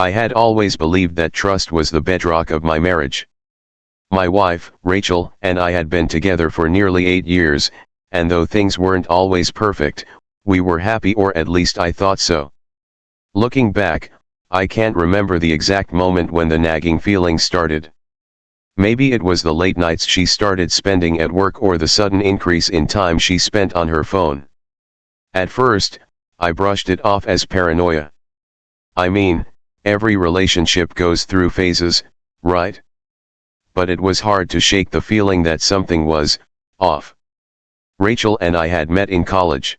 I had always believed that trust was the bedrock of my marriage. My wife, Rachel, and I had been together for nearly 8 years, and though things weren't always perfect, we were happy, or at least I thought so. Looking back, I can't remember the exact moment when the nagging feeling started. Maybe it was the late nights she started spending at work or the sudden increase in time she spent on her phone. At first, I brushed it off as paranoia. I mean, every relationship goes through phases, right? But it was hard to shake the feeling that something was off. Rachel and I had met in college.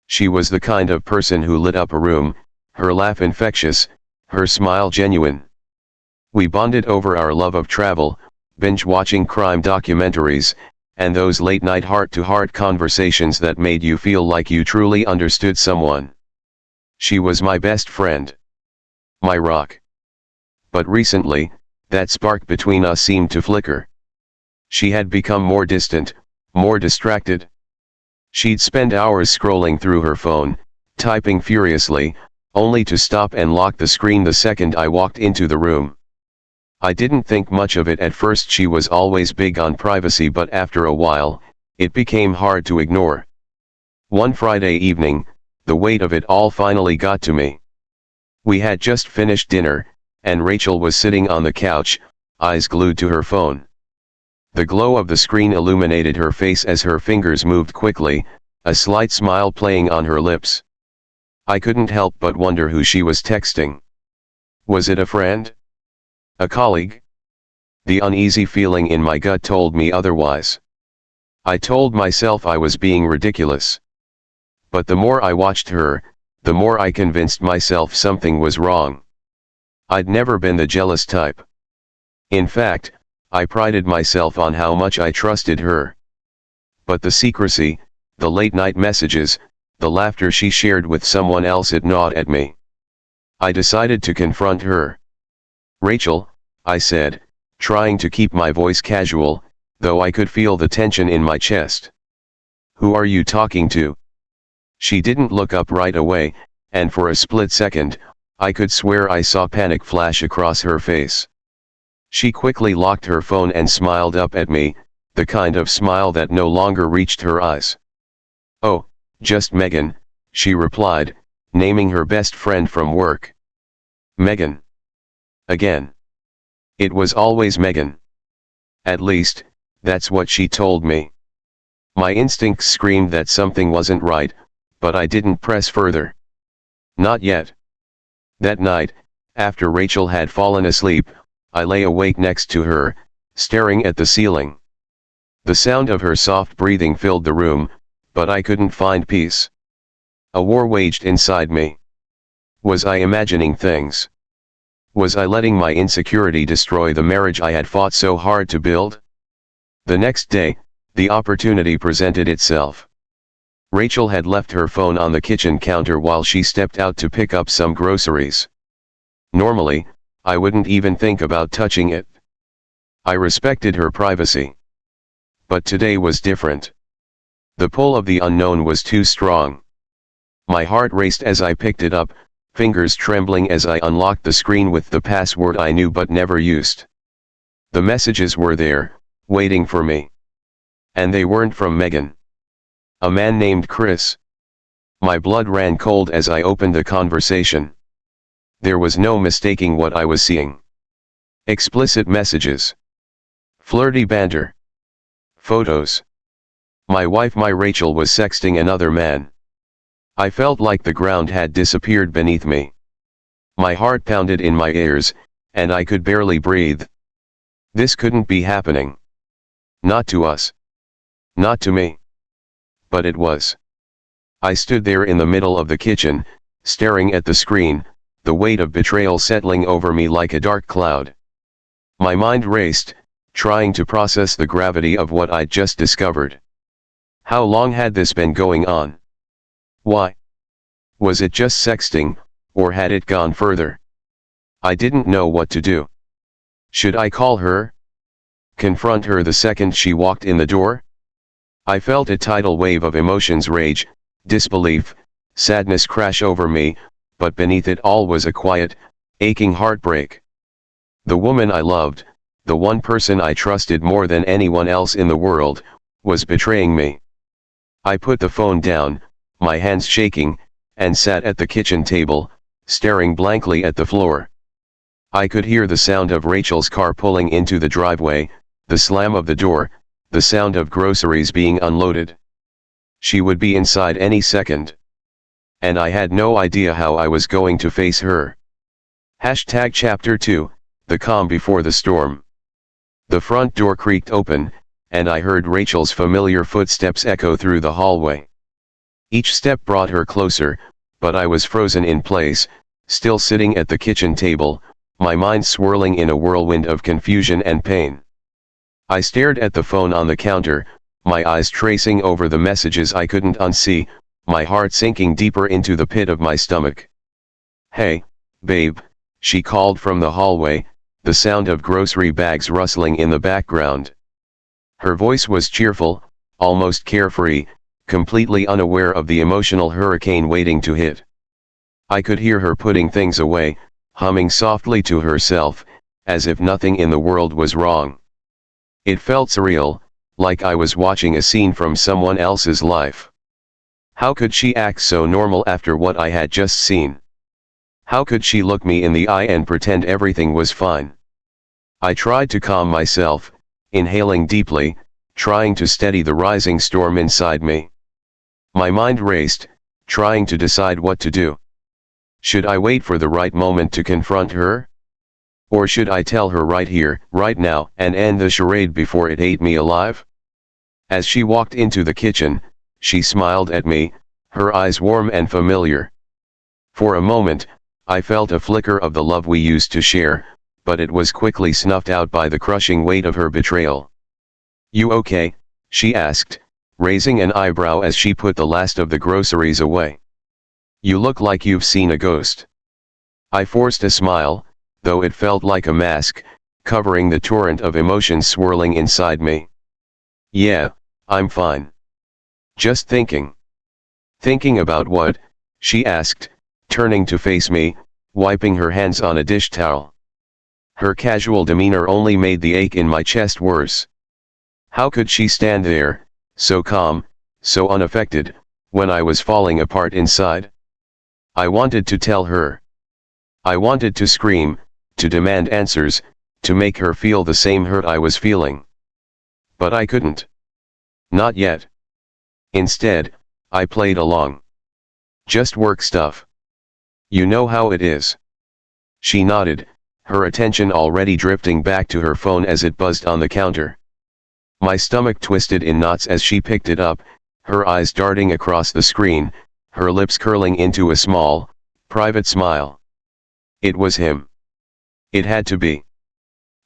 She was the kind of person who lit up a room, her laugh infectious, her smile genuine. We bonded over our love of travel, binge-watching crime documentaries, and those late-night heart-to-heart conversations that made you feel like you truly understood someone. She was my best friend. My rock. But recently, that spark between us seemed to flicker. She had become more distant, more distracted. She'd spend hours scrolling through her phone, typing furiously, only to stop and lock the screen the second I walked into the room. I didn't think much of it at first. She was always big on privacy, but after a while, it became hard to ignore. One Friday evening, the weight of it all finally got to me. We had just finished dinner, and Rachel was sitting on the couch, eyes glued to her phone. The glow of the screen illuminated her face as her fingers moved quickly, a slight smile playing on her lips. I couldn't help but wonder who she was texting. Was it a friend? A colleague? The uneasy feeling in my gut told me otherwise. I told myself I was being ridiculous. But the more I watched her, the more I convinced myself something was wrong. I'd never been the jealous type. In fact, I prided myself on how much I trusted her. But the secrecy, the late-night messages, the laughter she shared with someone else, it gnawed at me. I decided to confront her. "Rachel," I said, trying to keep my voice casual, though I could feel the tension in my chest. "Who are you talking to?" She didn't look up right away, and for a split second, I could swear I saw panic flash across her face. She quickly locked her phone and smiled up at me, the kind of smile that no longer reached her eyes. "Oh, just Megan," she replied, naming her best friend from work. Megan. Again. It was always Megan. At least, that's what she told me. My instincts screamed that something wasn't right, but I didn't press further. Not yet. That night, after Rachel had fallen asleep, I lay awake next to her, staring at the ceiling. The sound of her soft breathing filled the room, but I couldn't find peace. A war waged inside me. Was I imagining things? Was I letting my insecurity destroy the marriage I had fought so hard to build? The next day, the opportunity presented itself. Rachel had left her phone on the kitchen counter while she stepped out to pick up some groceries. Normally, I wouldn't even think about touching it. I respected her privacy. But today was different. The pull of the unknown was too strong. My heart raced as I picked it up, fingers trembling as I unlocked the screen with the password I knew but never used. The messages were there, waiting for me. And they weren't from Megan. A man named Chris. My blood ran cold as I opened the conversation. There was no mistaking what I was seeing. Explicit messages. Flirty banter. Photos. My wife, my Rachel, was sexting another man. I felt like the ground had disappeared beneath me. My heart pounded in my ears, and I could barely breathe. This couldn't be happening. Not to us. Not to me. But it was. I stood there in the middle of the kitchen, staring at the screen, the weight of betrayal settling over me like a dark cloud. My mind raced, trying to process the gravity of what I'd just discovered. How long had this been going on? Why? Was it just sexting, or had it gone further? I didn't know what to do. Should I call her? Confront her the second she walked in the door? I felt a tidal wave of emotions, rage, disbelief, sadness crash over me, but beneath it all was a quiet, Aching heartbreak. The woman I loved, the one person I trusted more than anyone else in the world, was betraying me. I put the phone down, my hands shaking, and sat at the kitchen table, staring blankly at the floor. I could hear the sound of Rachel's car pulling into the driveway, the slam of the door, the sound of groceries being unloaded. She would be inside any second. And I had no idea how I was going to face her. Chapter 2, The Calm Before the Storm. The front door creaked open, and I heard Rachel's familiar footsteps echo through the hallway. Each step brought her closer, but I was frozen in place, still sitting at the kitchen table, my mind swirling in a whirlwind of confusion and pain. I stared at the phone on the counter, my eyes tracing over the messages I couldn't unsee, my heart sinking deeper into the pit of my stomach. "Hey, babe," she called from the hallway, the sound of grocery bags rustling in the background. Her voice was cheerful, almost carefree, completely unaware of the emotional hurricane waiting to hit. I could hear her putting things away, humming softly to herself, as if nothing in the world was wrong. It felt surreal, like I was watching a scene from someone else's life. How could she act so normal after what I had just seen? How could she look me in the eye and pretend everything was fine? I tried to calm myself, inhaling deeply, trying to steady the rising storm inside me. My mind raced, trying to decide what to do. Should I wait for the right moment to confront her? Or should I tell her right here, right now, and end the charade before it ate me alive? As she walked into the kitchen, she smiled at me, her eyes warm and familiar. For a moment, I felt a flicker of the love we used to share, but it was quickly snuffed out by the crushing weight of her betrayal. "You okay?" she asked, raising an eyebrow as she put the last of the groceries away. "You look like you've seen a ghost." I forced a smile, though it felt like a mask, covering the torrent of emotions swirling inside me. "Yeah, I'm fine. Just thinking." "Thinking about what?" she asked, turning to face me, wiping her hands on a dish towel. Her casual demeanor only made the ache in my chest worse. How could she stand there, so calm, so unaffected, when I was falling apart inside? I wanted to tell her. I wanted to scream, to demand answers, to make her feel the same hurt I was feeling. But I couldn't. Not yet. Instead, I played along. "Just work stuff. You know how it is." She nodded, her attention already drifting back to her phone as it buzzed on the counter. My stomach twisted in knots as she picked it up, her eyes darting across the screen, her lips curling into a small, private smile. It was him. It had to be.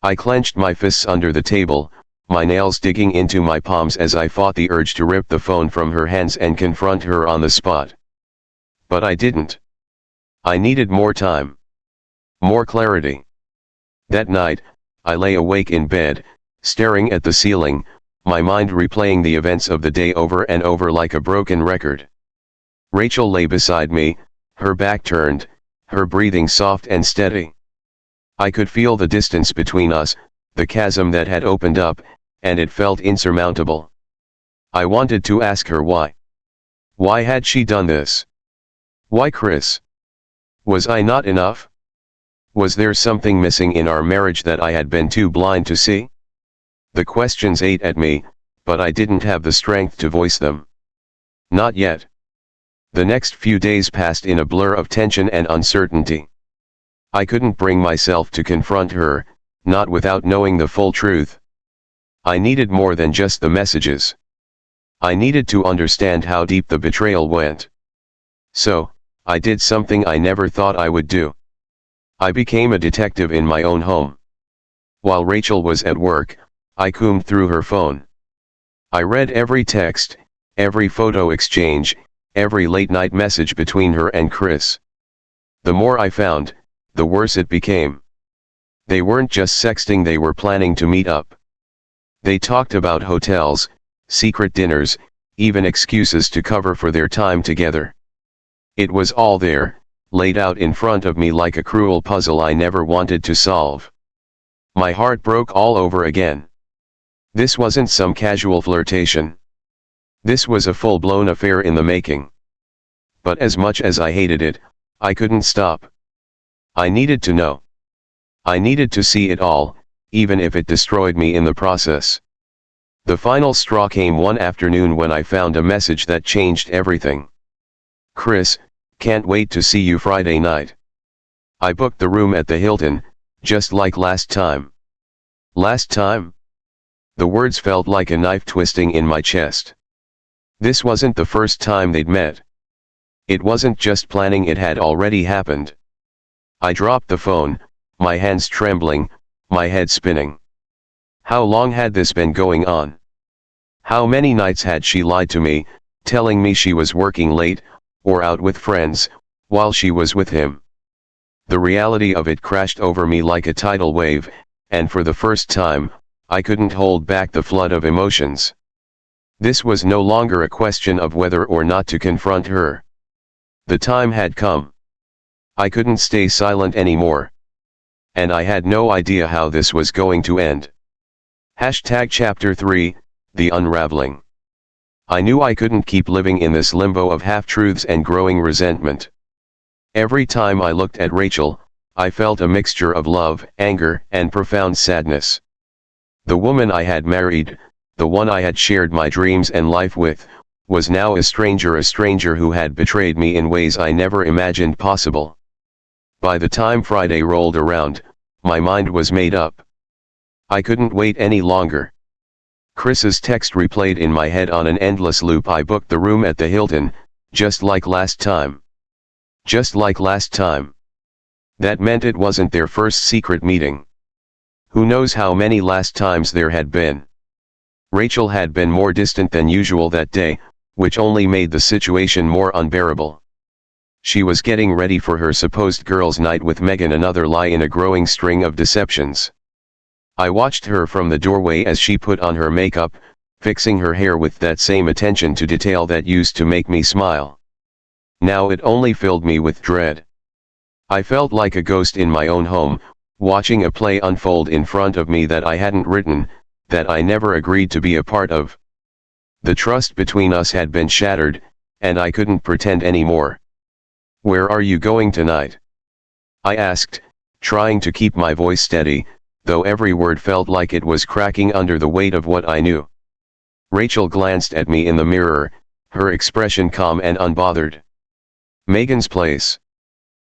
I clenched my fists under the table, my nails digging into my palms as I fought the urge to rip the phone from her hands and confront her on the spot. But I didn't. I needed more time. More clarity. That night, I lay awake in bed, staring at the ceiling, my mind replaying the events of the day over and over like a broken record. Rachel lay beside me, her back turned, her breathing soft and steady. I could feel the distance between us, the chasm that had opened up, and it felt insurmountable. I wanted to ask her why. Why had she done this? Why Chris? Was I not enough? Was there something missing in our marriage that I had been too blind to see? The questions ate at me, but I didn't have the strength to voice them. Not yet. The next few days passed in a blur of tension and uncertainty. I couldn't bring myself to confront her, not without knowing the full truth. I needed more than just the messages. I needed to understand how deep the betrayal went. So, I did something I never thought I would do. I became a detective in my own home. While Rachel was at work, I combed through her phone. I read every text, every photo exchange, every late-night message between her and Chris. The more I found, the worse it became. They weren't just sexting, they were planning to meet up. They talked about hotels, secret dinners, even excuses to cover for their time together. It was all there, laid out in front of me like a cruel puzzle I never wanted to solve. My heart broke all over again. This wasn't some casual flirtation. This was a full-blown affair in the making. But as much as I hated it, I couldn't stop. I needed to know. I needed to see it all, even if it destroyed me in the process. The final straw came one afternoon when I found a message that changed everything. "Chris, can't wait to see you Friday night. I booked the room at the Hilton, just like last time." Last time? The words felt like a knife twisting in my chest. This wasn't the first time they'd met. It wasn't just planning, it had already happened. I dropped the phone, my hands trembling, my head spinning. How long had this been going on? How many nights had she lied to me, telling me she was working late, or out with friends, while she was with him? The reality of it crashed over me like a tidal wave, and for the first time, I couldn't hold back the flood of emotions. This was no longer a question of whether or not to confront her. The time had come. I couldn't stay silent anymore. And I had no idea how this was going to end. Chapter 3, The Unraveling. I knew I couldn't keep living in this limbo of half-truths and growing resentment. Every time I looked at Rachel, I felt a mixture of love, anger, and profound sadness. The woman I had married, the one I had shared my dreams and life with, was now a stranger who had betrayed me in ways I never imagined possible. By the time Friday rolled around, my mind was made up. I couldn't wait any longer. Chris's text replayed in my head on an endless loop. I booked the room at the Hilton, just like last time. Just like last time. That meant it wasn't their first secret meeting. Who knows how many last times there had been. Rachel had been more distant than usual that day, which only made the situation more unbearable. She was getting ready for her supposed girls' night with Megan, another lie in a growing string of deceptions. I watched her from the doorway as she put on her makeup, fixing her hair with that same attention to detail that used to make me smile. Now it only filled me with dread. I felt like a ghost in my own home, watching a play unfold in front of me that I hadn't written, that I never agreed to be a part of. The trust between us had been shattered, and I couldn't pretend anymore. "Where are you going tonight?" I asked, trying to keep my voice steady, though every word felt like it was cracking under the weight of what I knew. Rachel glanced at me in the mirror, her expression calm and unbothered. "Megan's place.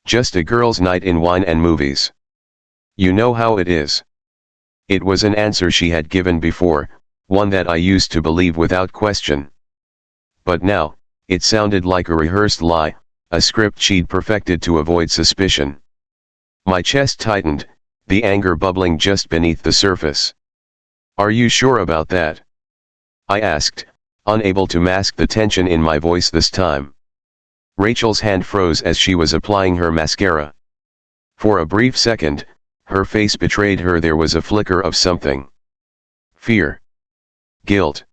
Just a girls' night in wine and movies. You know how it is." It was an answer she had given before, one that I used to believe without question. But now, it sounded like a rehearsed lie, a script she'd perfected to avoid suspicion. My chest tightened, the anger bubbling just beneath the surface. "Are you sure about that?" I asked, unable to mask the tension in my voice this time. Rachel's hand froze as she was applying her mascara. For a brief second, her face betrayed her. There was a flicker of something. Fear. Guilt.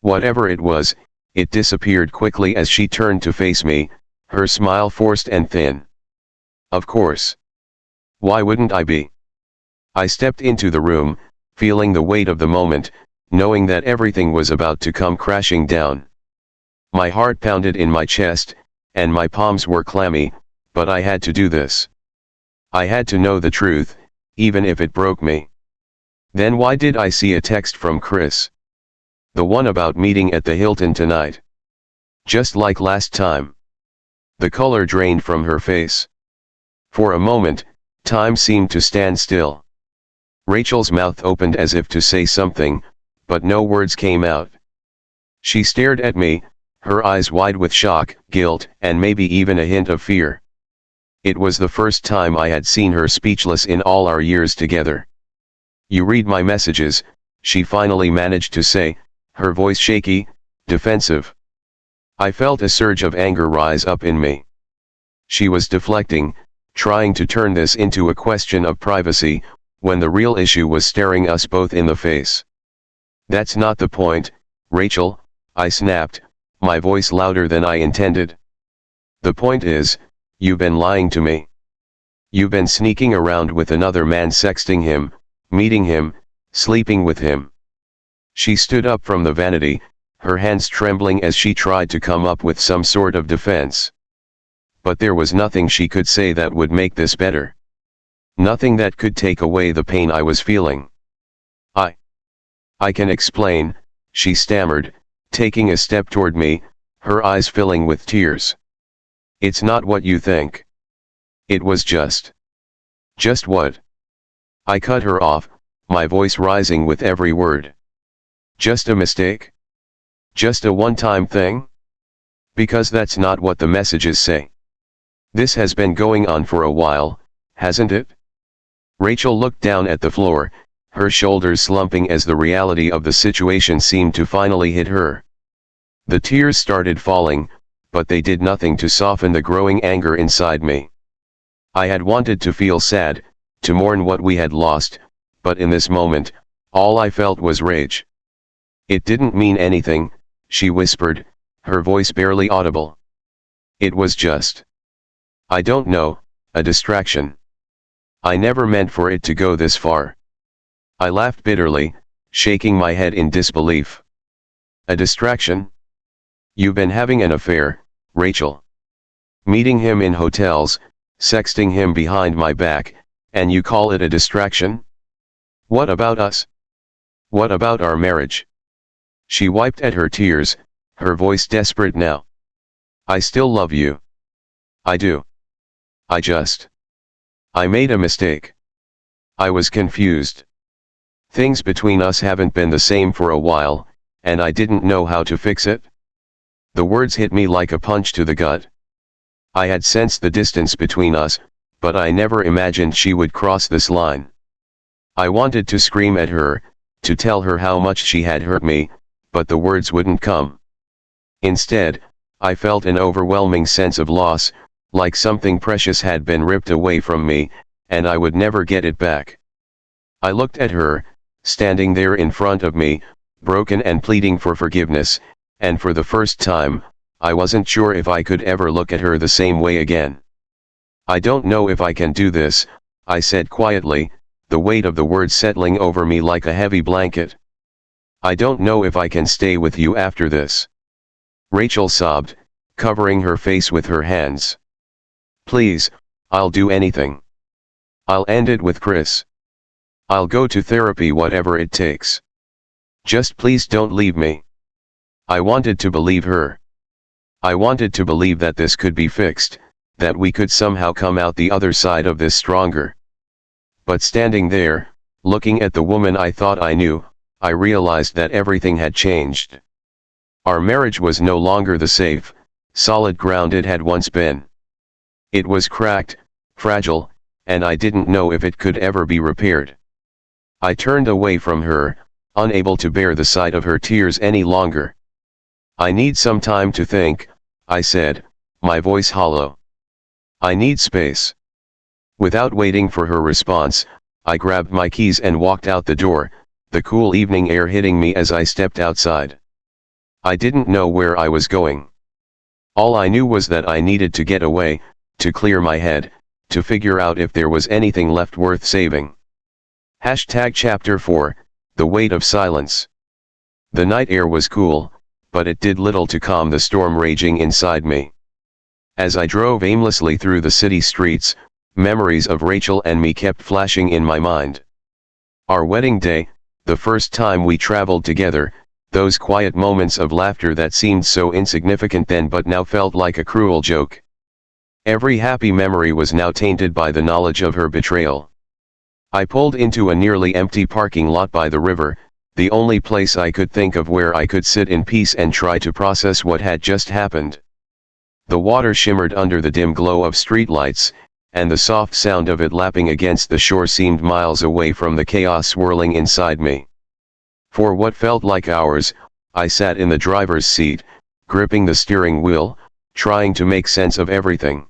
Whatever it was, it disappeared quickly as she turned to face me, her smile forced and thin. "Of course. Why wouldn't I be?" I stepped into the room, feeling the weight of the moment, knowing that everything was about to come crashing down. My heart pounded in my chest, and my palms were clammy, but I had to do this. I had to know the truth, even if it broke me. Then why did I see a text from Chris? The one about meeting at the Hilton tonight. Just like last time. The color drained from her face. For a moment, time seemed to stand still. Rachel's mouth opened as if to say something, but no words came out. She stared at me, her eyes wide with shock, guilt, and maybe even a hint of fear. It was the first time I had seen her speechless in all our years together. "You read my messages," she finally managed to say, her voice shaky, defensive. I felt a surge of anger rise up in me. She was deflecting, trying to turn this into a question of privacy, when the real issue was staring us both in the face. "That's not the point, Rachel," I snapped, my voice louder than I intended. "The point is, "You've been lying to me. You've been sneaking around with another man, sexting him, meeting him, sleeping with him." She stood up from the vanity, her hands trembling as she tried to come up with some sort of defense. But there was nothing she could say that would make this better. Nothing that could take away the pain I was feeling. I can explain," she stammered, taking a step toward me, her eyes filling with tears. "It's not what you think. It was just what?" I cut her off, my voice rising with every word. "Just a mistake? Just a one-time thing? Because that's not what the messages say. This has been going on for a while, hasn't it?" Rachel looked down at the floor, her shoulders slumping as the reality of the situation seemed to finally hit her. The tears started falling, but they did nothing to soften the growing anger inside me. I had wanted to feel sad, to mourn what we had lost, but in this moment, all I felt was rage. "It didn't mean anything," she whispered, her voice barely audible. "It was just, I don't know, a distraction. I never meant for it to go this far." I laughed bitterly, shaking my head in disbelief. "A distraction? You've been having an affair, Rachel. Meeting him in hotels, sexting him behind my back, and you call it a distraction? What about us? What about our marriage?" She wiped at her tears, her voice desperate now. "I still love you. I do. I made a mistake. I was confused. Things between us haven't been the same for a while, and I didn't know how to fix it." The words hit me like a punch to the gut. I had sensed the distance between us, but I never imagined she would cross this line. I wanted to scream at her, to tell her how much she had hurt me, but the words wouldn't come. Instead, I felt an overwhelming sense of loss, like something precious had been ripped away from me, and I would never get it back. I looked at her, standing there in front of me, broken and pleading for forgiveness, and for the first time, I wasn't sure if I could ever look at her the same way again. "I don't know if I can do this," I said quietly, the weight of the words settling over me like a heavy blanket. "I don't know if I can stay with you after this." Rachel sobbed, covering her face with her hands. "Please, I'll do anything. I'll end it with Chris. I'll go to therapy, whatever it takes. Just please don't leave me." I wanted to believe her. I wanted to believe that this could be fixed, that we could somehow come out the other side of this stronger. But standing there, looking at the woman I thought I knew, I realized that everything had changed. Our marriage was no longer the safe, solid ground it had once been. It was cracked, fragile, and I didn't know if it could ever be repaired. I turned away from her, unable to bear the sight of her tears any longer. "I need some time to think," I said, my voice hollow. "I need space." Without waiting for her response, I grabbed my keys and walked out the door, the cool evening air hitting me as I stepped outside. I didn't know where I was going. All I knew was that I needed to get away, to clear my head, to figure out if there was anything left worth saving. Chapter 4, The Weight of Silence. The night air was cool, but it did little to calm the storm raging inside me. As I drove aimlessly through the city streets, memories of Rachel and me kept flashing in my mind. Our wedding day, the first time we traveled together, those quiet moments of laughter that seemed so insignificant then but now felt like a cruel joke. Every happy memory was now tainted by the knowledge of her betrayal. I pulled into a nearly empty parking lot by the river, the only place I could think of where I could sit in peace and try to process what had just happened. The water shimmered under the dim glow of streetlights, and the soft sound of it lapping against the shore seemed miles away from the chaos swirling inside me. For what felt like hours, I sat in the driver's seat, gripping the steering wheel, trying to make sense of everything.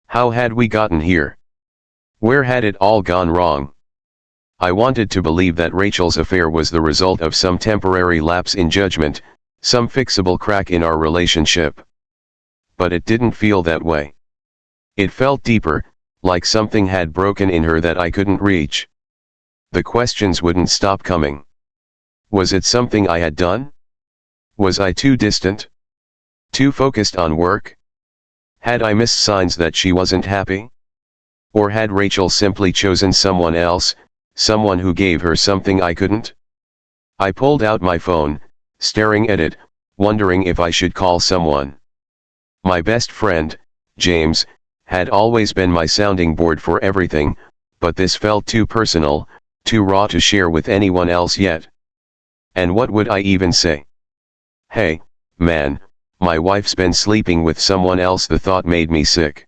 How had we gotten here? Where had it all gone wrong? I wanted to believe that Rachel's affair was the result of some temporary lapse in judgment, some fixable crack in our relationship. But it didn't feel that way. It felt deeper, like something had broken in her that I couldn't reach. The questions wouldn't stop coming. Was it something I had done? Was I too distant? Too focused on work? Had I missed signs that she wasn't happy? Or had Rachel simply chosen someone else, someone who gave her something I couldn't? I pulled out my phone, staring at it, wondering if I should call someone. My best friend, James, had always been my sounding board for everything, but this felt too personal, too raw to share with anyone else yet. And what would I even say? Hey, man, my wife's been sleeping with someone else. The thought made me sick.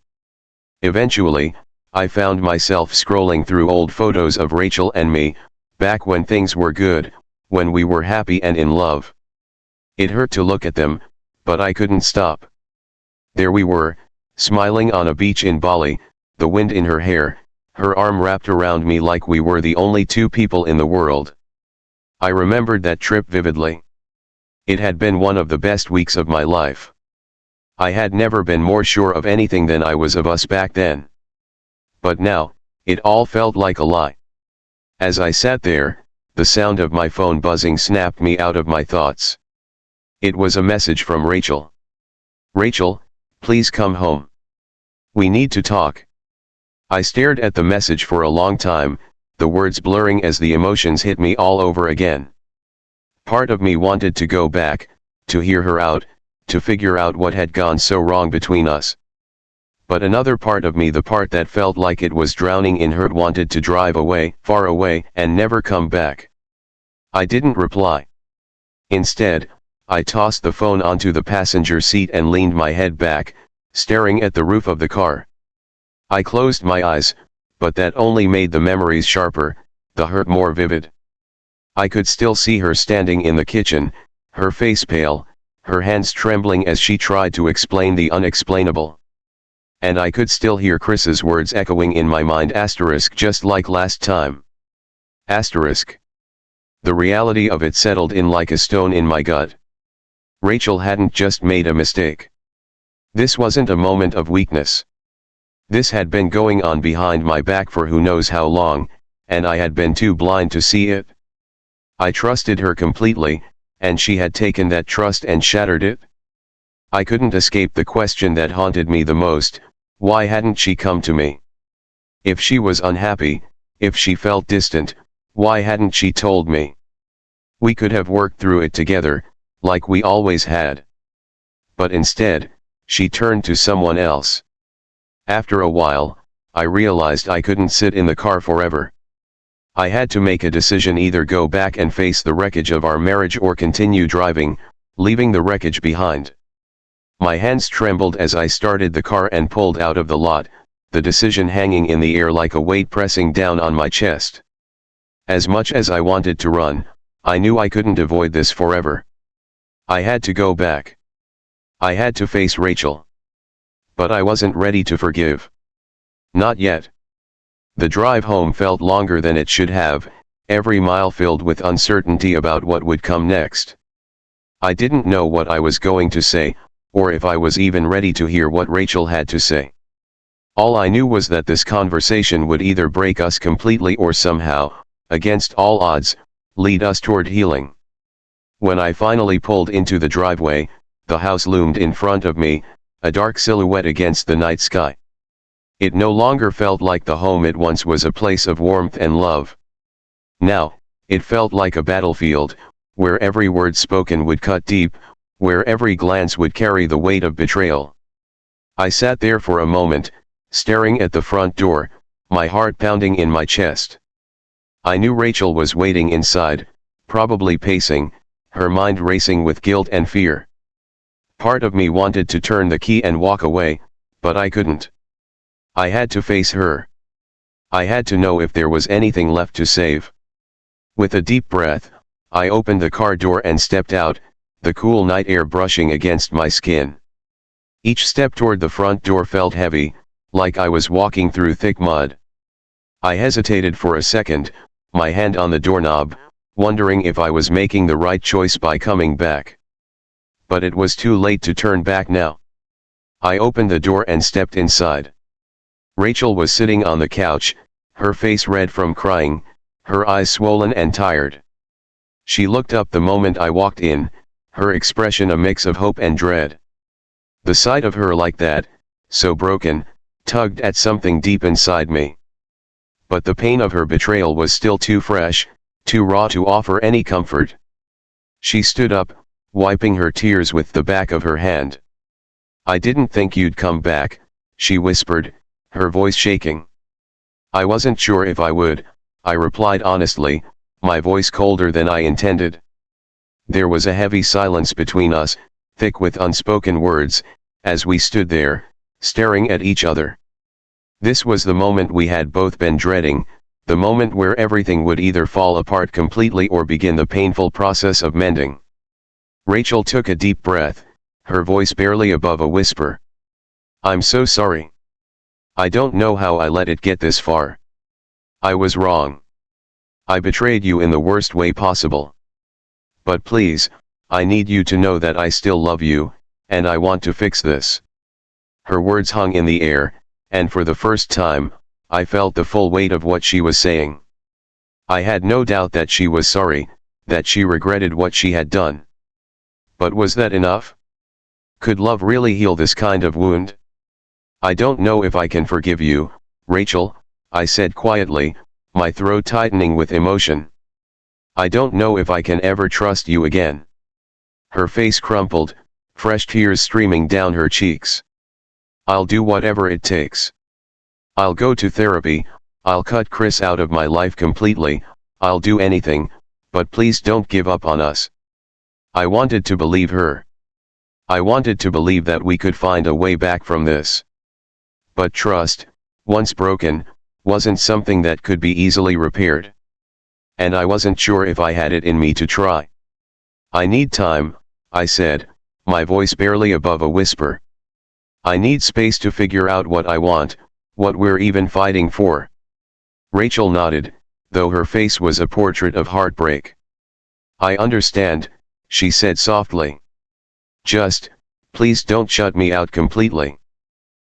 Eventually, I found myself scrolling through old photos of Rachel and me, back when things were good, when we were happy and in love. It hurt to look at them, but I couldn't stop. There we were, smiling on a beach in Bali, the wind in her hair, her arm wrapped around me like we were the only two people in the world. I remembered that trip vividly. It had been one of the best weeks of my life. I had never been more sure of anything than I was of us back then. But now, it all felt like a lie. As I sat there, the sound of my phone buzzing snapped me out of my thoughts. It was a message from Rachel. Rachel, please come home. We need to talk. I stared at the message for a long time, the words blurring as the emotions hit me all over again. Part of me wanted to go back, to hear her out, to figure out what had gone so wrong between us. But another part of me, the part that felt like it was drowning in hurt, wanted to drive away, far away, and never come back. I didn't reply. Instead, I tossed the phone onto the passenger seat and leaned my head back, staring at the roof of the car. I closed my eyes, but that only made the memories sharper, the hurt more vivid. I could still see her standing in the kitchen, her face pale, her hands trembling as she tried to explain the unexplainable. And I could still hear Chris's words echoing in my mind, just like last time. The reality of it settled in like a stone in my gut. Rachel hadn't just made a mistake. This wasn't a moment of weakness. This had been going on behind my back for who knows how long, and I had been too blind to see it. I trusted her completely, and she had taken that trust and shattered it. I couldn't escape the question that haunted me the most: why hadn't she come to me? If she was unhappy, if she felt distant, why hadn't she told me? We could have worked through it together, like we always had. But instead, she turned to someone else. After a while, I realized I couldn't sit in the car forever. I had to make a decision: either go back and face the wreckage of our marriage, or continue driving, leaving the wreckage behind. My hands trembled as I started the car and pulled out of the lot, the decision hanging in the air like a weight pressing down on my chest. As much as I wanted to run, I knew I couldn't avoid this forever. I had to go back. I had to face Rachel. But I wasn't ready to forgive. Not yet. The drive home felt longer than it should have, every mile filled with uncertainty about what would come next. I didn't know what I was going to say, or if I was even ready to hear what Rachel had to say. All I knew was that this conversation would either break us completely or somehow, against all odds, lead us toward healing. When I finally pulled into the driveway, the house loomed in front of me, a dark silhouette against the night sky. It no longer felt like the home it once was, a place of warmth and love. Now, it felt like a battlefield, where every word spoken would cut deep, where every glance would carry the weight of betrayal. I sat there for a moment, staring at the front door, my heart pounding in my chest. I knew Rachel was waiting inside, probably pacing, her mind racing with guilt and fear. Part of me wanted to turn the key and walk away, but I couldn't. I had to face her. I had to know if there was anything left to save. With a deep breath, I opened the car door and stepped out, the cool night air brushing against my skin. Each step toward the front door felt heavy, like I was walking through thick mud. I hesitated for a second, my hand on the doorknob, wondering if I was making the right choice by coming back. But it was too late to turn back now. I opened the door and stepped inside. Rachel was sitting on the couch, her face red from crying, her eyes swollen and tired. She looked up the moment I walked in, her expression a mix of hope and dread. The sight of her like that, so broken, tugged at something deep inside me. But the pain of her betrayal was still too fresh, too raw to offer any comfort. She stood up, wiping her tears with the back of her hand. "I didn't think you'd come back," she whispered, her voice shaking. "I wasn't sure if I would," I replied honestly, my voice colder than I intended. There was a heavy silence between us, thick with unspoken words, as we stood there, staring at each other. This was the moment we had both been dreading, the moment where everything would either fall apart completely or begin the painful process of mending. Rachel took a deep breath, her voice barely above a whisper. "I'm so sorry. I don't know how I let it get this far. I was wrong. I betrayed you in the worst way possible. But please, I need you to know that I still love you, and I want to fix this." Her words hung in the air, and for the first time, I felt the full weight of what she was saying. I had no doubt that she was sorry, that she regretted what she had done. But was that enough? Could love really heal this kind of wound? "I don't know if I can forgive you, Rachel," I said quietly, my throat tightening with emotion. "I don't know if I can ever trust you again." Her face crumpled, fresh tears streaming down her cheeks. "I'll do whatever it takes. I'll go to therapy, I'll cut Chris out of my life completely, I'll do anything, but please don't give up on us." I wanted to believe her. I wanted to believe that we could find a way back from this. But trust, once broken, wasn't something that could be easily repaired. And I wasn't sure if I had it in me to try. "I need time," I said, my voice barely above a whisper. "I need space to figure out what I want, what we're even fighting for." Rachel nodded, though her face was a portrait of heartbreak. "I understand," she said softly. "Just, please don't shut me out completely.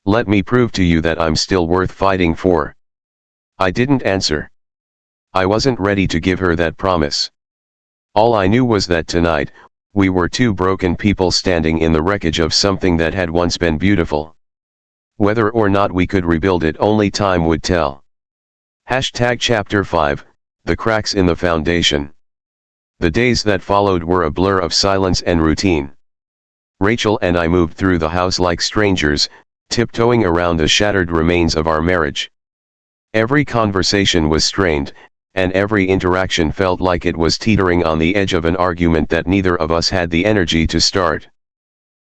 Let me prove to you that I'm still worth fighting for." I didn't answer. I wasn't ready to give her that promise. All I knew was that tonight, we were two broken people standing in the wreckage of something that had once been beautiful. Whether or not we could rebuild it, only time would tell. Chapter 5, The Cracks in the Foundation. The days that followed were a blur of silence and routine. Rachel and I moved through the house like strangers, tiptoeing around the shattered remains of our marriage. Every conversation was strained, and every interaction felt like it was teetering on the edge of an argument that neither of us had the energy to start.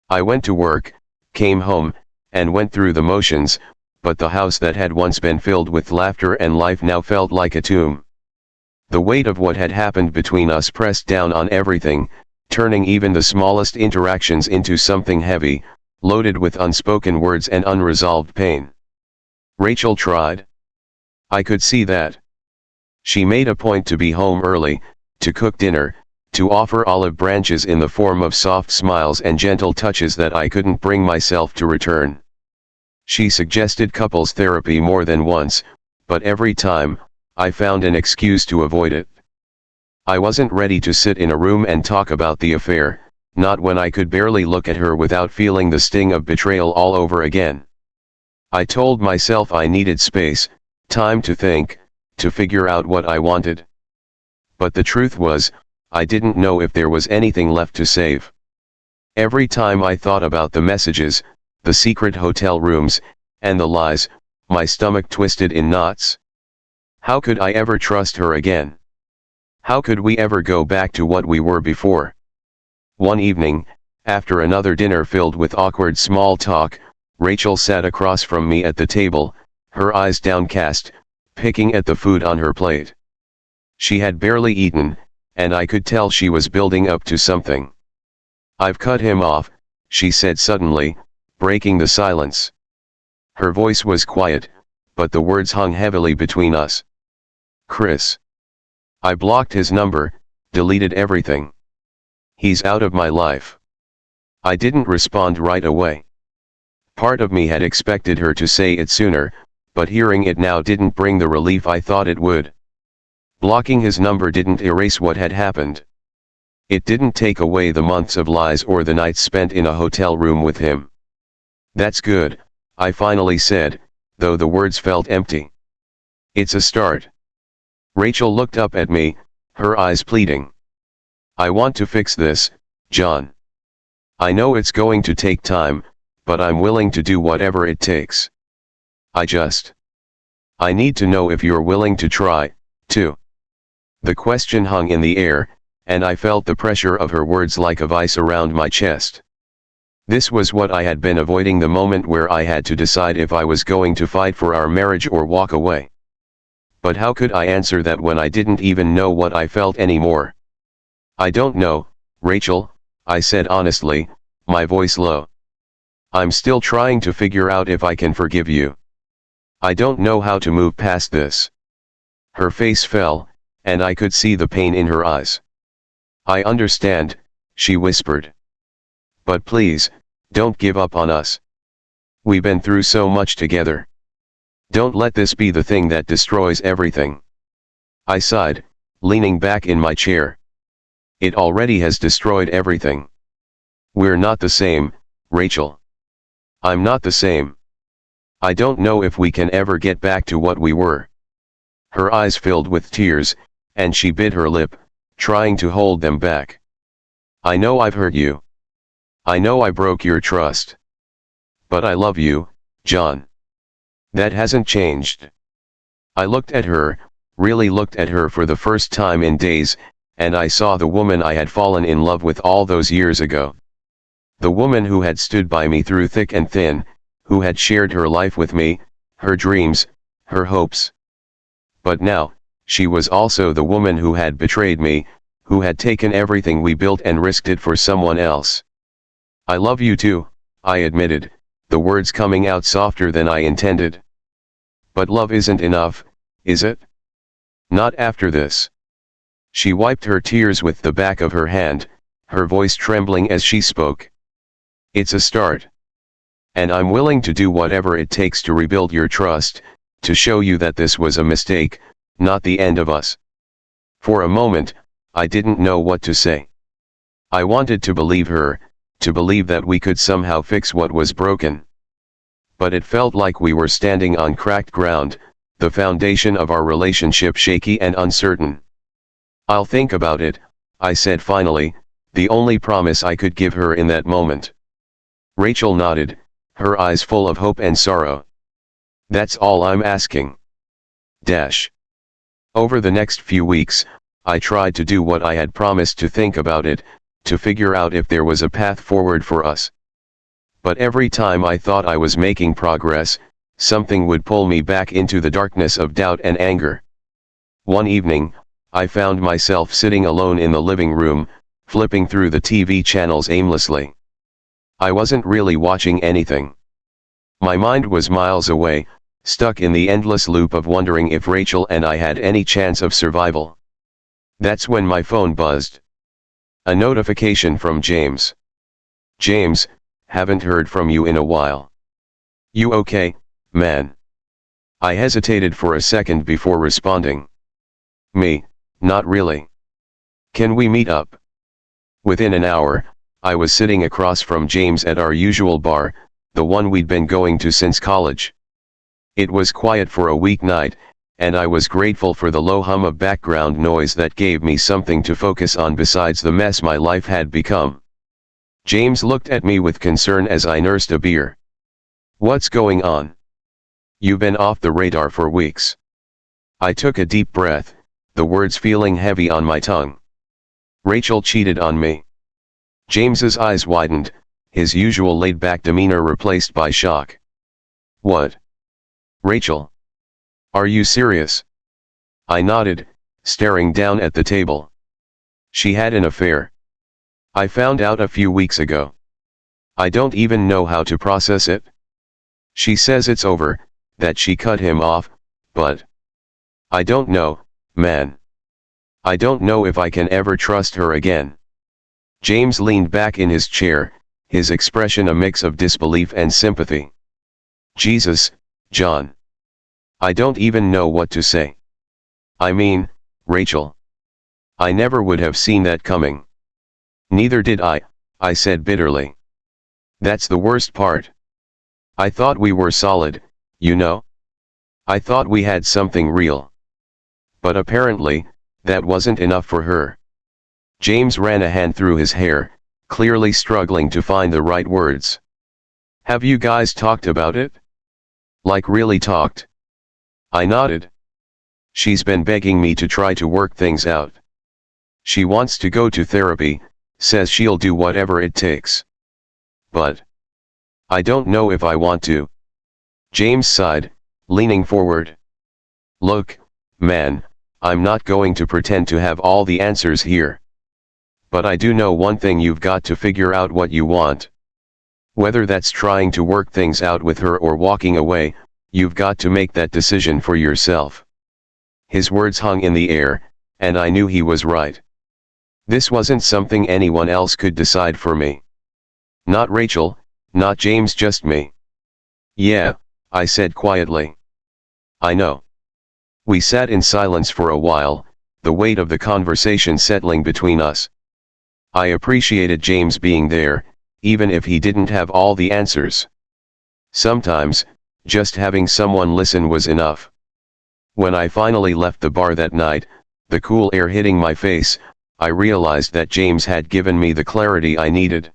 I went to work, came home, and went through the motions, but the house that had once been filled with laughter and life now felt like a tomb. The weight of what had happened between us pressed down on everything, turning even the smallest interactions into something heavy, loaded with unspoken words and unresolved pain. Rachel tried. I could see that. She made a point to be home early, to cook dinner, to offer olive branches in the form of soft smiles and gentle touches that I couldn't bring myself to return. She suggested couples therapy more than once, but every time, I found an excuse to avoid it. I wasn't ready to sit in a room and talk about the affair, not when I could barely look at her without feeling the sting of betrayal all over again. I told myself I needed space, time to think, to figure out what I wanted. But the truth was, I didn't know if there was anything left to save. Every time I thought about the messages, the secret hotel rooms, and the lies, my stomach twisted in knots. How could I ever trust her again? How could we ever go back to what we were before? One evening, after another dinner filled with awkward small talk, Rachel sat across from me at the table, her eyes downcast, picking at the food on her plate. She had barely eaten, and I could tell she was building up to something. "I've cut him off," she said suddenly, breaking the silence. Her voice was quiet, but the words hung heavily between us. "Chris. I blocked his number, deleted everything. He's out of my life." I didn't respond right away. Part of me had expected her to say it sooner, but hearing it now didn't bring the relief I thought it would. Blocking his number didn't erase what had happened. It didn't take away the months of lies or the nights spent in a hotel room with him. "That's good," I finally said, though the words felt empty. "It's a start." Rachel looked up at me, her eyes pleading. "I want to fix this, John. I know it's going to take time, but I'm willing to do whatever it takes. I need to know if you're willing to try, too." The question hung in the air, and I felt the pressure of her words like a vice around my chest. This was what I had been avoiding, the moment where I had to decide if I was going to fight for our marriage or walk away. But how could I answer that when I didn't even know what I felt anymore? "I don't know, Rachel," I said honestly, my voice low. "I'm still trying to figure out if I can forgive you. I don't know how to move past this." Her face fell, and I could see the pain in her eyes. "I understand," she whispered. "But please, don't give up on us. We've been through so much together. Don't let this be the thing that destroys everything." I sighed, leaning back in my chair. "It already has destroyed everything. We're not the same, Rachel. I'm not the same. I don't know if we can ever get back to what we were." Her eyes filled with tears, and she bit her lip, trying to hold them back. "I know I've hurt you. I know I broke your trust. But I love you, John. That hasn't changed." I looked at her, really looked at her for the first time in days, and I saw the woman I had fallen in love with all those years ago. The woman who had stood by me through thick and thin, who had shared her life with me, her dreams, her hopes. But now, she was also the woman who had betrayed me, who had taken everything we built and risked it for someone else. "I love you too," I admitted, the words coming out softer than I intended. "But love isn't enough, is it? Not after this." She wiped her tears with the back of her hand, her voice trembling as she spoke. "It's a start. And I'm willing to do whatever it takes to rebuild your trust, to show you that this was a mistake, not the end of us." For a moment, I didn't know what to say. I wanted to believe her, to believe that we could somehow fix what was broken. But it felt like we were standing on cracked ground, the foundation of our relationship shaky and uncertain. "I'll think about it," I said finally, the only promise I could give her in that moment. Rachel nodded, her eyes full of hope and sorrow. "That's all I'm asking." Over the next few weeks, I tried to do what I had promised, to think about it, to figure out if there was a path forward for us. But every time I thought I was making progress, something would pull me back into the darkness of doubt and anger. One evening, I found myself sitting alone in the living room, flipping through the TV channels aimlessly. I wasn't really watching anything. My mind was miles away, stuck in the endless loop of wondering if Rachel and I had any chance of survival. That's when my phone buzzed. A notification from James. "James, haven't heard from you in a while. You okay, man?" I hesitated for a second before responding. "Me, not really. Can we meet up?" Within an hour, I was sitting across from James at our usual bar, the one we'd been going to since college. It was quiet for a weeknight, and I was grateful for the low hum of background noise that gave me something to focus on besides the mess my life had become. James looked at me with concern as I nursed a beer. "What's going on? You've been off the radar for weeks." I took a deep breath, the words feeling heavy on my tongue. "Rachel cheated on me." James's eyes widened, his usual laid-back demeanor replaced by shock. "What? Rachel? Are you serious?" I nodded, staring down at the table. "She had an affair. I found out a few weeks ago. I don't even know how to process it. She says it's over, that she cut him off, but I don't know, man. I don't know if I can ever trust her again." James leaned back in his chair, his expression a mix of disbelief and sympathy. "Jesus, John. I don't even know what to say. I mean, Rachel. I never would have seen that coming. Neither did I said bitterly. That's the worst part. I thought we were solid, you know? I thought we had something real. But apparently, that wasn't enough for her. James ran a hand through his hair, clearly struggling to find the right words. Have you guys talked about it? Like really talked? I nodded. She's been begging me to try to work things out. She wants to go to therapy, says she'll do whatever it takes. But I don't know if I want to. James sighed, leaning forward. Look, man, I'm not going to pretend to have all the answers here. But I do know one thing: you've got to figure out what you want. Whether that's trying to work things out with her or walking away, you've got to make that decision for yourself. His words hung in the air, and I knew he was right. This wasn't something anyone else could decide for me. Not Rachel, not James, just me. Yeah, I said quietly. I know. We sat in silence for a while, the weight of the conversation settling between us. I appreciated James being there, even if he didn't have all the answers. Sometimes, just having someone listen was enough. When I finally left the bar that night, the cool air hitting my face, I realized that James had given me the clarity I needed.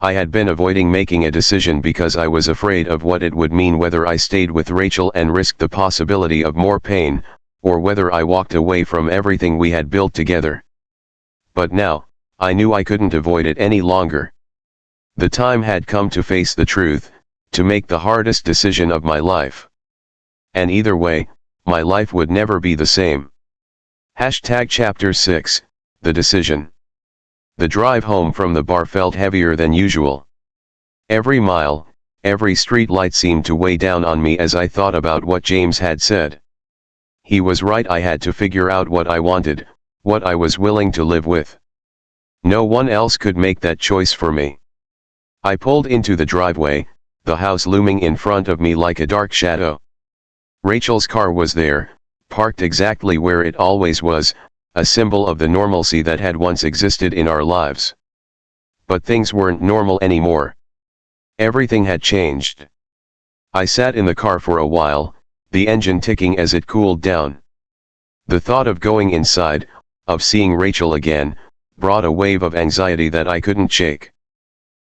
I had been avoiding making a decision because I was afraid of what it would mean whether I stayed with Rachel and risked the possibility of more pain, or whether I walked away from everything we had built together. But now, I knew I couldn't avoid it any longer. The time had come to face the truth, to make the hardest decision of my life. And either way, my life would never be the same. Chapter 6, The Decision. The drive home from the bar felt heavier than usual. Every mile, every street light seemed to weigh down on me as I thought about what James had said. He was right. I had to figure out what I wanted, what I was willing to live with. No one else could make that choice for me. I pulled into the driveway, the house looming in front of me like a dark shadow. Rachel's car was there, parked exactly where it always was, a symbol of the normalcy that had once existed in our lives. But things weren't normal anymore. Everything had changed. I sat in the car for a while, the engine ticking as it cooled down. The thought of going inside, of seeing Rachel again, brought a wave of anxiety that I couldn't shake.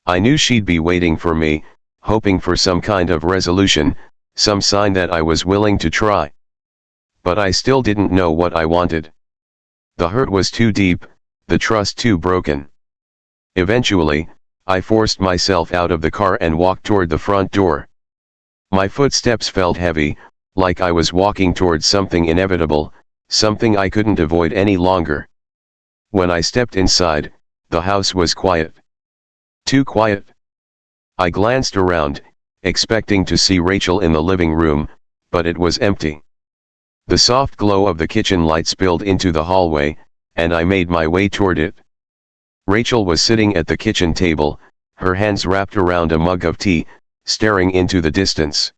I knew she'd be waiting for me, hoping for some kind of resolution, some sign that I was willing to try. But I still didn't know what I wanted. The hurt was too deep, the trust too broken. Eventually, I forced myself out of the car and walked toward the front door. My footsteps felt heavy, like I was walking toward something inevitable, something I couldn't avoid any longer. When I stepped inside, the house was quiet. Too quiet. I glanced around, expecting to see Rachel in the living room, but it was empty. The soft glow of the kitchen light spilled into the hallway, and I made my way toward it. Rachel was sitting at the kitchen table, her hands wrapped around a mug of tea, staring into the distance.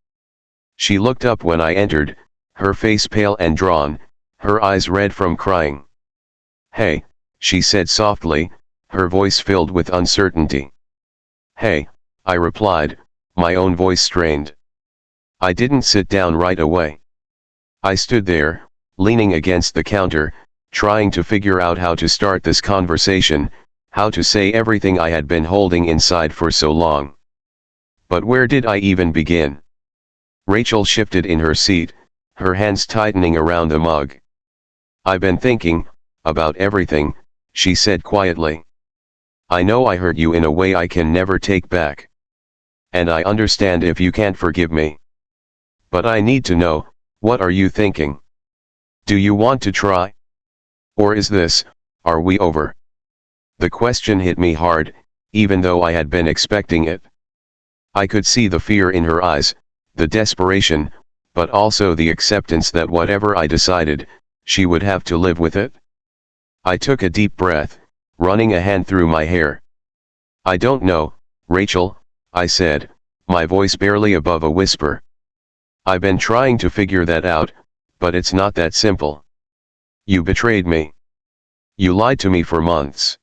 She looked up when I entered, her face pale and drawn, her eyes red from crying. "Hey," she said softly, her voice filled with uncertainty. "Hey," I replied, my own voice strained. I didn't sit down right away. I stood there, leaning against the counter, trying to figure out how to start this conversation, how to say everything I had been holding inside for so long. But where did I even begin? Rachel shifted in her seat, her hands tightening around the mug. "I've been thinking about everything," she said quietly. "I know I hurt you in a way I can never take back. And I understand if you can't forgive me. But I need to know, what are you thinking? Do you want to try? Or is this, are we over?" The question hit me hard, even though I had been expecting it. I could see the fear in her eyes, the desperation, but also the acceptance that whatever I decided, she would have to live with it. I took a deep breath, running a hand through my hair. "I don't know, Rachel," I said, my voice barely above a whisper. I've been trying to figure that out, but it's not that simple. You betrayed me. You lied to me for months.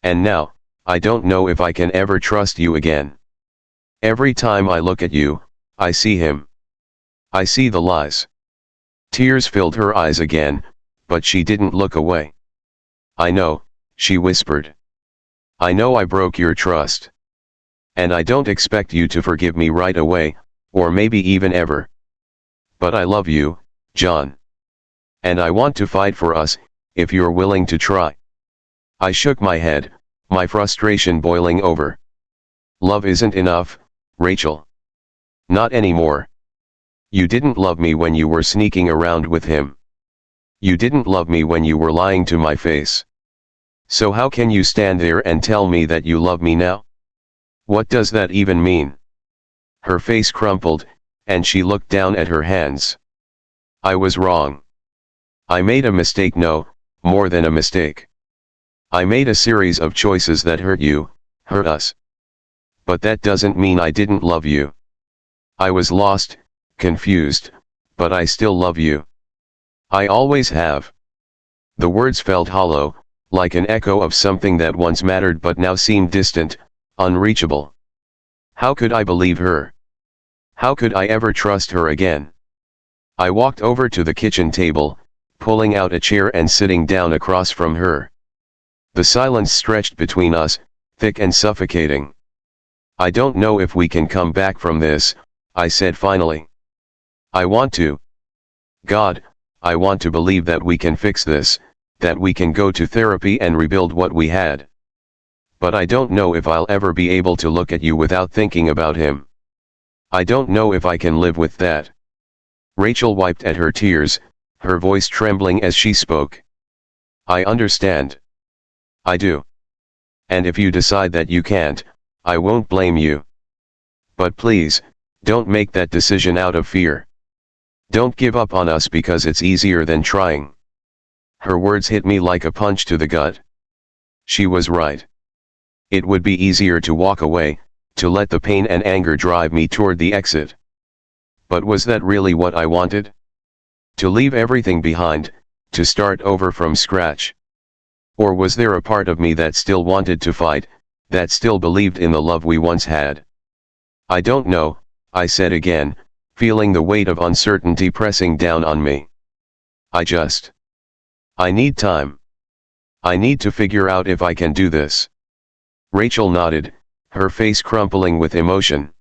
And now, I don't know if I can ever trust you again. Every time I look at you, I see him. I see the lies. Tears filled her eyes again, but she didn't look away. I know, she whispered. I know I broke your trust. And I don't expect you to forgive me right away, or maybe even ever. But I love you, John. And I want to fight for us, if you're willing to try. I shook my head, my frustration boiling over. Love isn't enough, Rachel. Not anymore. You didn't love me when you were sneaking around with him. You didn't love me when you were lying to my face. So how can you stand there and tell me that you love me now? What does that even mean? Her face crumpled, and she looked down at her hands. I was wrong. I made a mistake, no, more than a mistake. I made a series of choices that hurt you, hurt us. But that doesn't mean I didn't love you. I was lost, confused, but I still love you. I always have. The words felt hollow, like an echo of something that once mattered but now seemed distant, unreachable. How could I believe her? How could I ever trust her again? I walked over to the kitchen table, pulling out a chair and sitting down across from her. The silence stretched between us, thick and suffocating. I don't know if we can come back from this, I said finally. I want to. God, I want to believe that we can fix this, that we can go to therapy and rebuild what we had. But I don't know if I'll ever be able to look at you without thinking about him. I don't know if I can live with that. Rachel wiped at her tears, her voice trembling as she spoke. I understand. I do. And if you decide that you can't, I won't blame you. But please, don't make that decision out of fear. Don't give up on us because it's easier than trying. Her words hit me like a punch to the gut. She was right. It would be easier to walk away, to let the pain and anger drive me toward the exit. But was that really what I wanted? To leave everything behind, to start over from scratch? Or was there a part of me that still wanted to fight, that still believed in the love we once had? I don't know, I said again, feeling the weight of uncertainty pressing down on me. I need time. I need to figure out if I can do this. Rachel nodded, her face crumpling with emotion.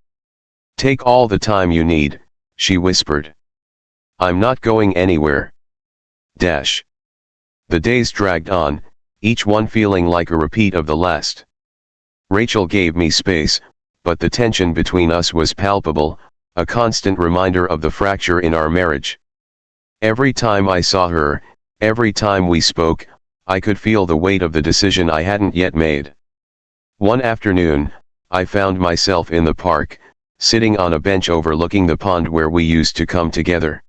Take all the time you need, she whispered. I'm not going anywhere. The days dragged on, each one feeling like a repeat of the last. Rachel gave me space, but the tension between us was palpable, a constant reminder of the fracture in our marriage. Every time I saw her, every time we spoke, I could feel the weight of the decision I hadn't yet made. One afternoon, I found myself in the park, sitting on a bench overlooking the pond where we used to come together.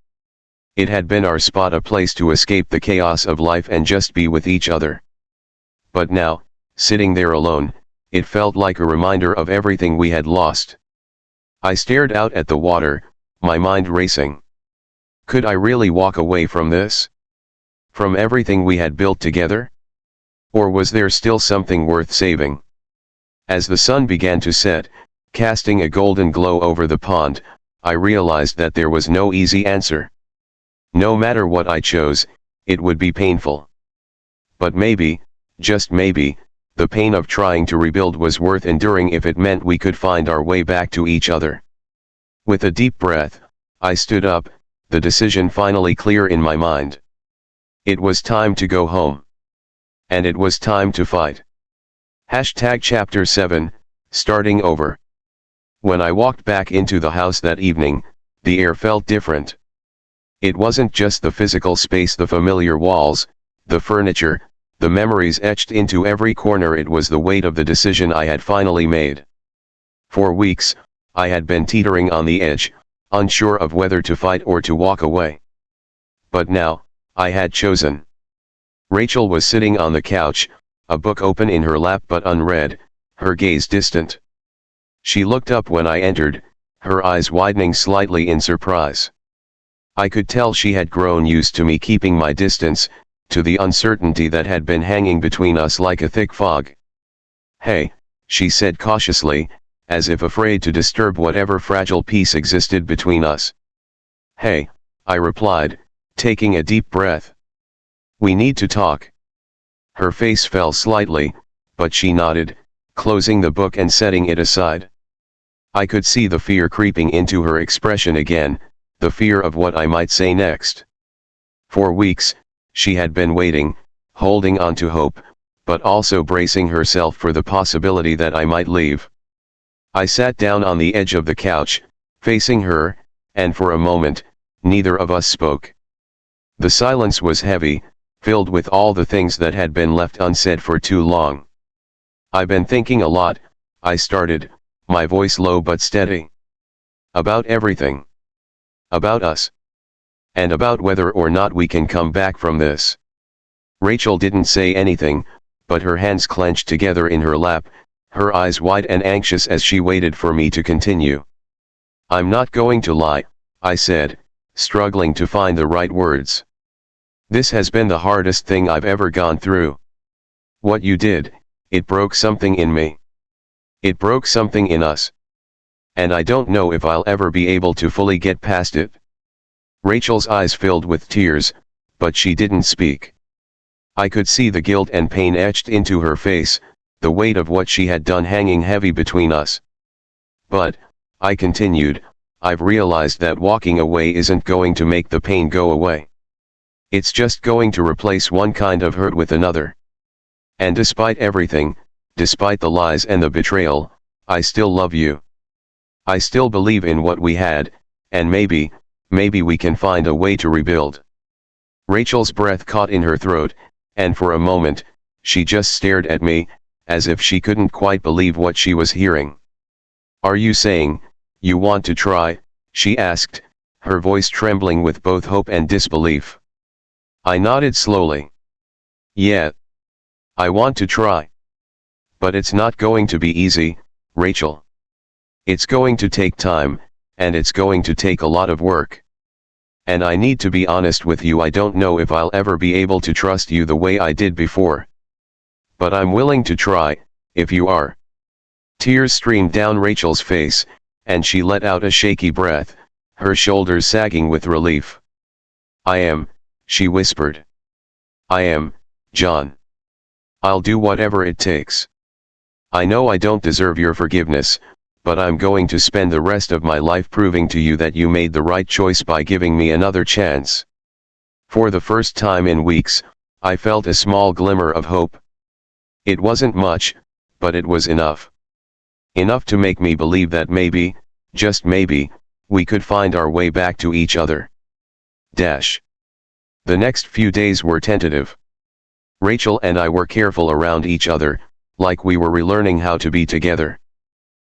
It had been our spot, a place to escape the chaos of life and just be with each other. But now, sitting there alone, it felt like a reminder of everything we had lost. I stared out at the water, my mind racing. Could I really walk away from this? From everything we had built together? Or was there still something worth saving? As the sun began to set, casting a golden glow over the pond, I realized that there was no easy answer. No matter what I chose, it would be painful. But maybe, just maybe, the pain of trying to rebuild was worth enduring if it meant we could find our way back to each other. With a deep breath, I stood up, the decision finally clear in my mind. It was time to go home. And it was time to fight. Chapter 7, Starting Over. When I walked back into the house that evening, the air felt different. It wasn't just the physical space, the familiar walls, the furniture, the memories etched into every corner. It was the weight of the decision I had finally made. For weeks, I had been teetering on the edge, unsure of whether to fight or to walk away. But now, I had chosen. Rachel was sitting on the couch, a book open in her lap but unread, her gaze distant. She looked up when I entered, her eyes widening slightly in surprise. I could tell she had grown used to me keeping my distance, to the uncertainty that had been hanging between us like a thick fog. "Hey," she said cautiously, as if afraid to disturb whatever fragile peace existed between us. "Hey," I replied, taking a deep breath. "We need to talk." Her face fell slightly, but she nodded, closing the book and setting it aside. I could see the fear creeping into her expression again, the fear of what I might say next. For weeks, she had been waiting, holding on to hope, but also bracing herself for the possibility that I might leave. I sat down on the edge of the couch, facing her, and for a moment, neither of us spoke. The silence was heavy, filled with all the things that had been left unsaid for too long. "I've been thinking a lot," I started, my voice low but steady. "About everything. About us. And about whether or not we can come back from this." Rachel didn't say anything, but her hands clenched together in her lap, her eyes wide and anxious as she waited for me to continue. "I'm not going to lie," I said, struggling to find the right words. "This has been the hardest thing I've ever gone through. What you did, it broke something in me. It broke something in us. And I don't know if I'll ever be able to fully get past it." Rachel's eyes filled with tears, but she didn't speak. I could see the guilt and pain etched into her face, the weight of what she had done hanging heavy between us. "But," I continued, "I've realized that walking away isn't going to make the pain go away. It's just going to replace one kind of hurt with another. And despite everything, despite the lies and the betrayal, I still love you. I still believe in what we had, and maybe we can find a way to rebuild." Rachel's breath caught in her throat, and for a moment, she just stared at me, as if she couldn't quite believe what she was hearing. "Are you saying, you want to try?" she asked, her voice trembling with both hope and disbelief. I nodded slowly. "Yeah. I want to try. But it's not going to be easy, Rachel. It's going to take time, and it's going to take a lot of work. And I need to be honest with you, I don't know if I'll ever be able to trust you the way I did before. But I'm willing to try, if you are." Tears streamed down Rachel's face, and she let out a shaky breath, her shoulders sagging with relief. "I am," she whispered. "I am, John. I'll do whatever it takes. I know I don't deserve your forgiveness, but I'm going to spend the rest of my life proving to you that you made the right choice by giving me another chance." For the first time in weeks, I felt a small glimmer of hope. It wasn't much, but it was enough. Enough to make me believe that maybe, just maybe, we could find our way back to each other. The next few days were tentative. Rachel and I were careful around each other, like we were relearning how to be together.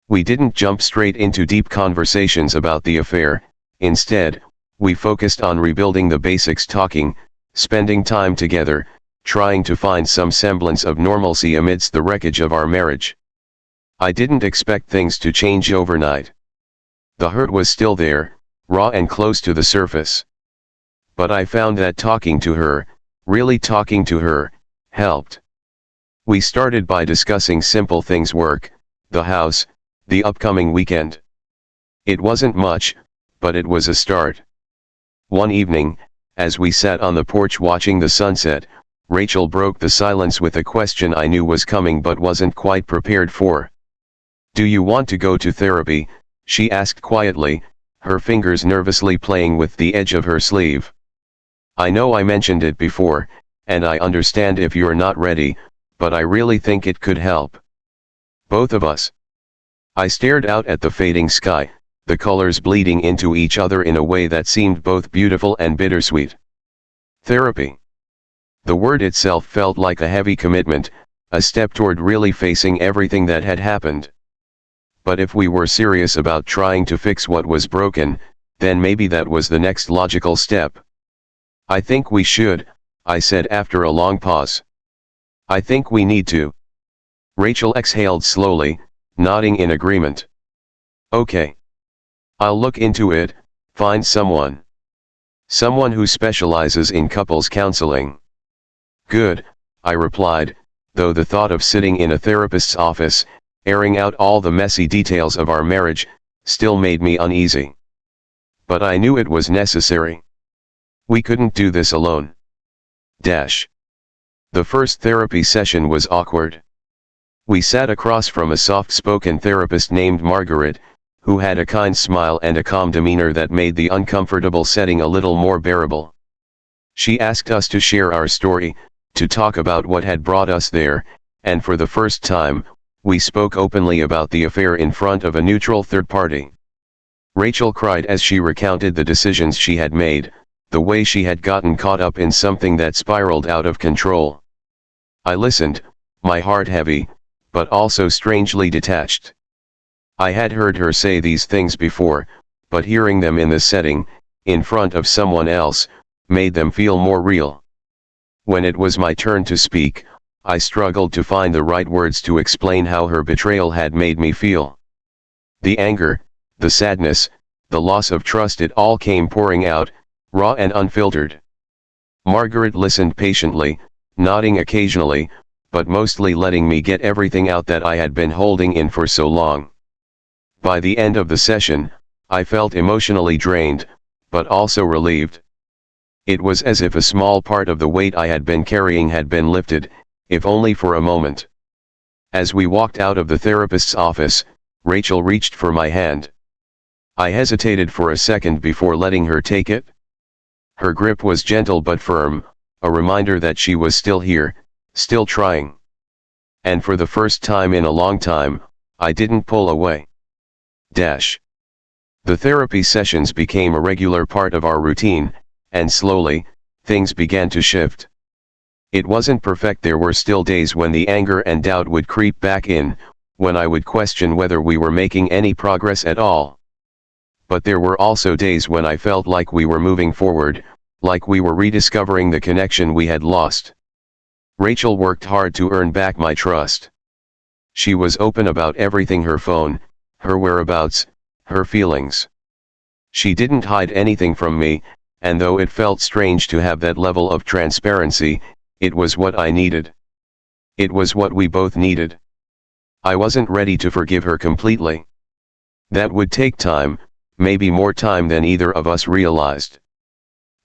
We didn't jump straight into deep conversations about the affair. Instead, we focused on rebuilding the basics, talking, spending time together, trying to find some semblance of normalcy amidst the wreckage of our marriage. I didn't expect things to change overnight. The hurt was still there, raw and close to the surface. But I found that talking to her, really talking to her, helped. We started by discussing simple things: work, the house, the upcoming weekend. It wasn't much, but it was a start. One evening, as we sat on the porch watching the sunset, Rachel broke the silence with a question I knew was coming but wasn't quite prepared for. "Do you want to go to therapy?" she asked quietly, her fingers nervously playing with the edge of her sleeve. "I know I mentioned it before, and I understand if you're not ready, but I really think it could help. Both of us." I stared out at the fading sky, the colors bleeding into each other in a way that seemed both beautiful and bittersweet. Therapy. The word itself felt like a heavy commitment, a step toward really facing everything that had happened. But if we were serious about trying to fix what was broken, then maybe that was the next logical step. "I think we should," I said after a long pause. "I think we need to." Rachel exhaled slowly, nodding in agreement. "Okay. I'll look into it, find someone. Someone who specializes in couples counseling. Good, I replied, though the thought of sitting in a therapist's office, airing out all the messy details of our marriage, still made me uneasy. But I knew it was necessary. We couldn't do this alone. The first therapy session was awkward. We sat across from a soft-spoken therapist named Margaret, who had a kind smile and a calm demeanor that made the uncomfortable setting a little more bearable. She asked us to share our story, to talk about what had brought us there, and for the first time, we spoke openly about the affair in front of a neutral third party. Rachel cried as she recounted the decisions she had made, the way she had gotten caught up in something that spiraled out of control. I listened, my heart heavy, but also strangely detached. I had heard her say these things before, but hearing them in this setting, in front of someone else, made them feel more real. When it was my turn to speak, I struggled to find the right words to explain how her betrayal had made me feel. The anger, the sadness, the loss of trust, it all came pouring out, raw and unfiltered. Margaret listened patiently, nodding occasionally, but mostly letting me get everything out that I had been holding in for so long. By the end of the session, I felt emotionally drained, but also relieved. It was as if a small part of the weight I had been carrying had been lifted, if only for a moment. As we walked out of the therapist's office, Rachel reached for my hand. I hesitated for a second before letting her take it. Her grip was gentle but firm, a reminder that she was still here, still trying. And for the first time in a long time, I didn't pull away. The therapy sessions became a regular part of our routine, and slowly, things began to shift. It wasn't perfect. There were still days when the anger and doubt would creep back in, when I would question whether we were making any progress at all. But there were also days when I felt like we were moving forward, like we were rediscovering the connection we had lost. Rachel worked hard to earn back my trust. She was open about everything: her phone, her whereabouts, her feelings. She didn't hide anything from me, and though it felt strange to have that level of transparency, it was what I needed. It was what we both needed. I wasn't ready to forgive her completely. That would take time, maybe more time than either of us realized.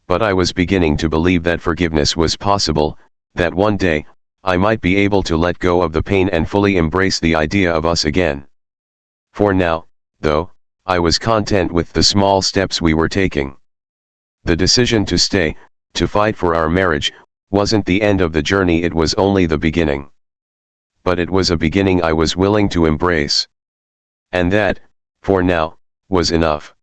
But I was beginning to believe that forgiveness was possible, that one day, I might be able to let go of the pain and fully embrace the idea of us again. For now, though, I was content with the small steps we were taking. The decision to stay, to fight for our marriage, wasn't the end of the journey, it was only the beginning. But it was a beginning I was willing to embrace. And that, for now, was enough.